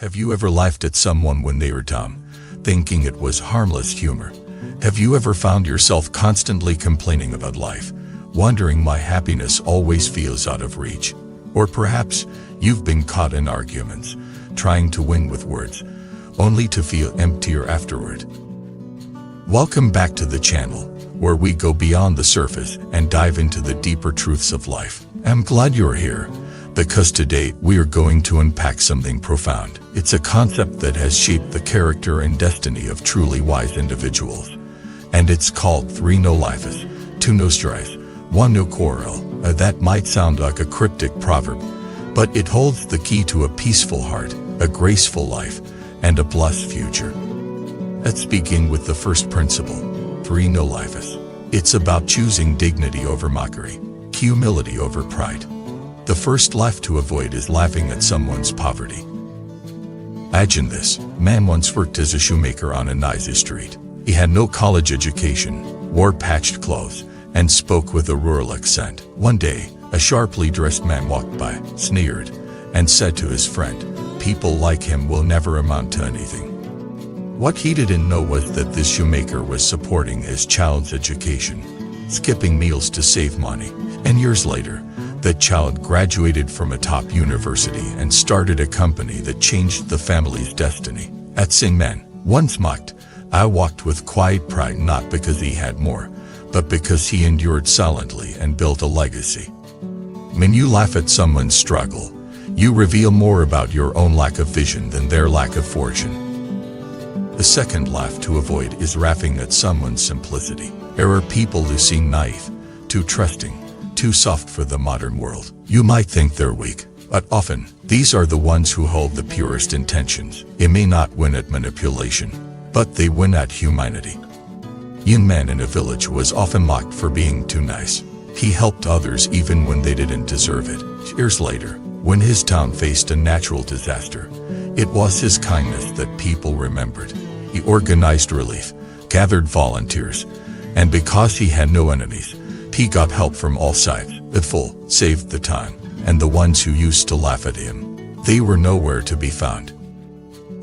Have you ever laughed at someone when they were dumb, thinking it was harmless humor? Have you ever found yourself constantly complaining about life, wondering why happiness always feels out of reach? Or perhaps you've been caught in arguments, trying to win with words, only to feel emptier afterward. Welcome back to the channel, where we go beyond the surface and dive into the deeper truths of life. I'm glad you're here, because today we are going to unpack something profound. It's a concept that has shaped the character and destiny of truly wise individuals. And it's called 3 no lives, 2 no strife, 1 no quarrel. That might sound like a cryptic proverb, but it holds the key to a peaceful heart, a graceful life, and a blessed future. Let's begin with the first principle, 3 no lives. It's about choosing dignity over mockery, humility over pride. The first life to avoid is laughing at someone's poverty. Imagine this: man once worked as a shoemaker on a noisy street. He had no college education, wore patched clothes, and spoke with a rural accent. One day, a sharply dressed man walked by, sneered, and said to his friend, "People like him will never amount to anything." What he didn't know was that this shoemaker was supporting his child's education, skipping meals to save money. And years later, the child graduated from a top university and started a company that changed the family's destiny. That same man once mocked, "I walked with quiet pride not because he had more, but because he endured silently and built a legacy." When you laugh at someone's struggle, you reveal more about your own lack of vision than their lack of fortune. The second laugh to avoid is laughing at someone's simplicity. There are people who seem naive, too trusting, too soft for the modern world. You might think they're weak, but often, these are the ones who hold the purest intentions. They may not win at manipulation, but they win at humanity. A young man in a village was often mocked for being too nice. He helped others even when they didn't deserve it. Years later, when his town faced a natural disaster, it was his kindness that people remembered. He organized relief, gathered volunteers, and because he had no enemies, he got help from all sides. The fool saved the time, and the ones who used to laugh at him, they were nowhere to be found.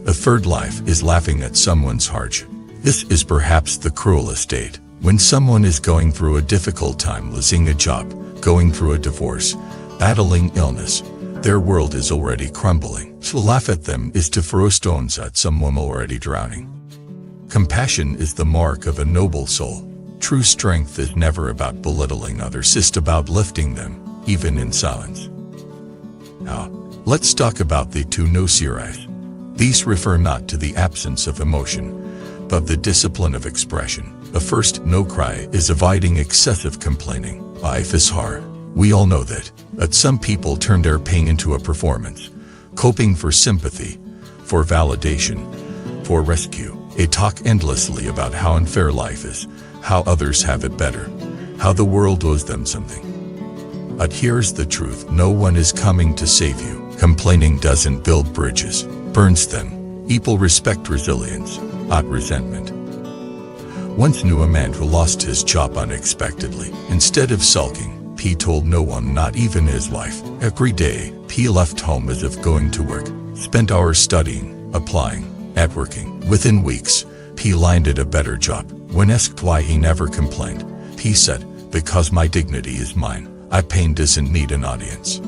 The third life is laughing at someone's hardship. This is perhaps the cruelest state. When someone is going through a difficult time, losing a job, going through a divorce, battling illness, their world is already crumbling. To laugh at them is to throw stones at someone already drowning. Compassion is the mark of a noble soul. True strength is never about belittling others, it's about lifting them, even in silence. Now, let's talk about the 2 no cries. These refer not to the absence of emotion, but the discipline of expression. The first no cry is avoiding excessive complaining. Life is hard. We all know that. But some people turn their pain into a performance, coping for sympathy, for validation, for rescue. They talk endlessly about how unfair life is, how others have it better, how the world owes them something. But here's the truth: no one is coming to save you. Complaining doesn't build bridges, burns them. People respect resilience, not resentment. Once knew a man who lost his job unexpectedly. Instead of sulking, he told no one, not even his wife. Every day, he left home as if going to work, spent hours studying, applying, networking. Within weeks, he landed a better job. When asked why he never complained, he said, "Because my dignity is mine. My pain doesn't need an audience."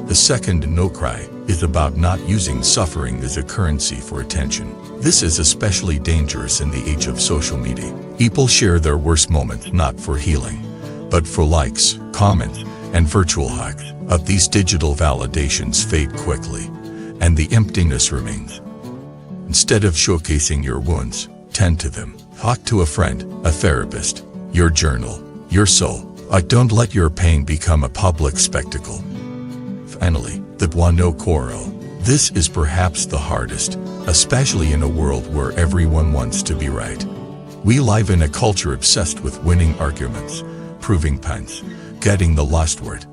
The second no cry is about not using suffering as a currency for attention. This is especially dangerous in the age of social media. People share their worst moments not for healing, but for likes, comments, and virtual hugs. But these digital validations fade quickly, and the emptiness remains. Instead of showcasing your wounds, tend to them. Talk to a friend, a therapist, your journal, your soul. Don't let your pain become a public spectacle. Finally, the 1 no quarrel. This is perhaps the hardest, especially in a world where everyone wants to be right. We live in a culture obsessed with winning arguments, proving points, getting the last word.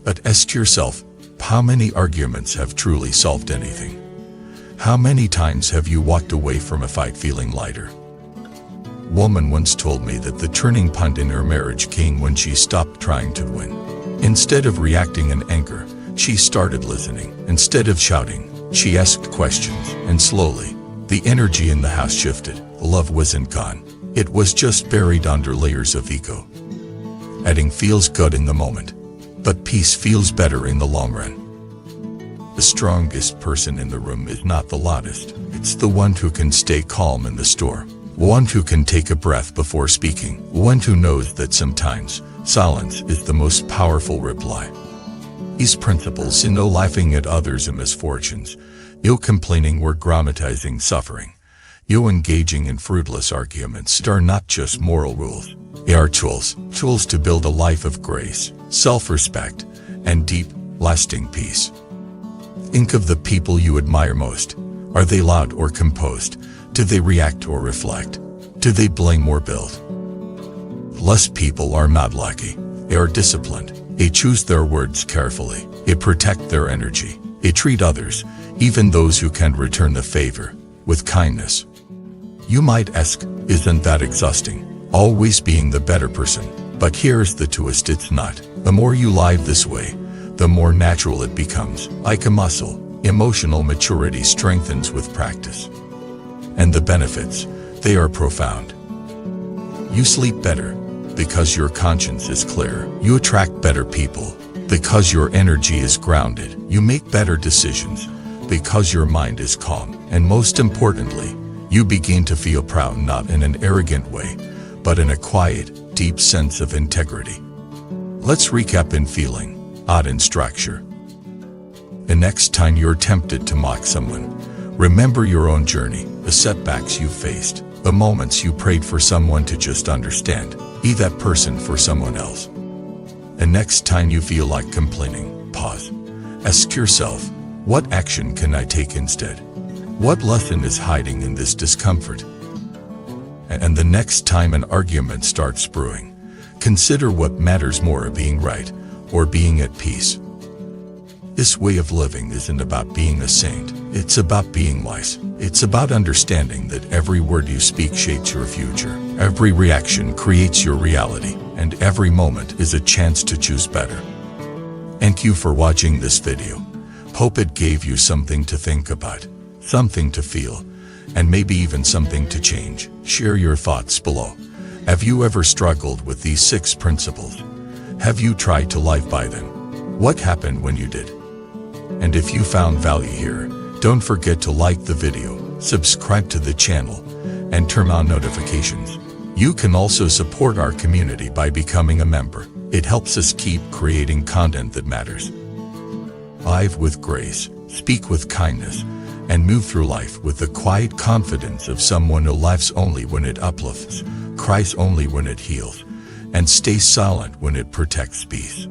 But ask yourself, how many arguments have truly solved anything? How many times have you walked away from a fight feeling lighter? A woman once told me that the turning point in her marriage came when she stopped trying to win. Instead of reacting in anger, she started listening. Instead of shouting, She asked questions, and slowly, the energy in the house shifted. Love wasn't gone. It was just buried under layers of ego. Adding feels good in the moment, but peace feels better in the long run. The strongest person in the room is not the loudest. It's the one who can stay calm in the storm. One who can take a breath before speaking. One who knows that sometimes silence is the most powerful reply. These principles in no laughing at others' misfortunes, no complaining or dramatizing suffering, no engaging in fruitless arguments are not just moral rules. They are tools to build a life of grace, self-respect, and deep, lasting peace. Think of the people you admire most. Are they loud or composed? Do they react or reflect? Do they blame or build? Less people are not lucky. They are disciplined. They choose their words carefully. They protect their energy. They treat others, even those who can return the favor, with kindness. You might ask, isn't that exhausting? Always being the better person. But here's the twist, it's not. The more you live this way, the more natural it becomes. Like a muscle, emotional maturity strengthens with practice. And the benefits, they are profound. You sleep better because your conscience is clear. You attract better people because your energy is grounded. You make better decisions because your mind is calm. And most importantly, you begin to feel proud, not in an arrogant way, but in a quiet, deep sense of integrity. Let's recap in feeling, not in structure. The next time you're tempted to mock someone, remember your own journey, the setbacks you faced, the moments you prayed for someone to just understand. Be that person for someone else. And next time you feel like complaining, pause. Ask yourself, what action can I take instead? What lesson is hiding in this discomfort? And the next time an argument starts brewing, consider what matters more, being right or being at peace. This way of living isn't about being a saint. It's about being wise. It's about understanding that every word you speak shapes your future. Every reaction creates your reality, and every moment is a chance to choose better. Thank you for watching this video. Hope it gave you something to think about, something to feel, and maybe even something to change. Share your thoughts below. Have you ever struggled with these 6 principles? Have you tried to live by them? What happened when you did? And if you found value here, don't forget to like the video, subscribe to the channel, and turn on notifications. You can also support our community by becoming a member. It helps us keep creating content that matters. Live with grace, speak with kindness, and move through life with the quiet confidence of someone who laughs only when it uplifts, cries only when it heals, and stays silent when it protects peace.